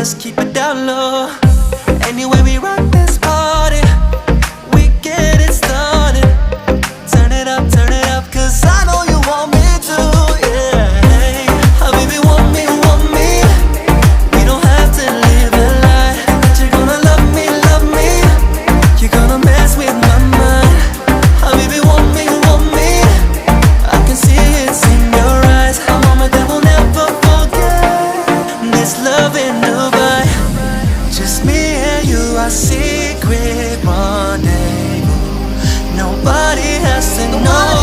just keep it down low. Anyway, we rock this party, we get it started. Turn it up, cause I know you want me to, yeah. Hey, oh baby, want me, want me. We don't have to live a lie, that you're gonna love me, love me. You're gonna mess with my mind. Oh baby, want me, want me. I can see it in your eyes. A moment that we'll never forget. This love in Dubai, just me and you, our secret rendezvous. Nobody has to know.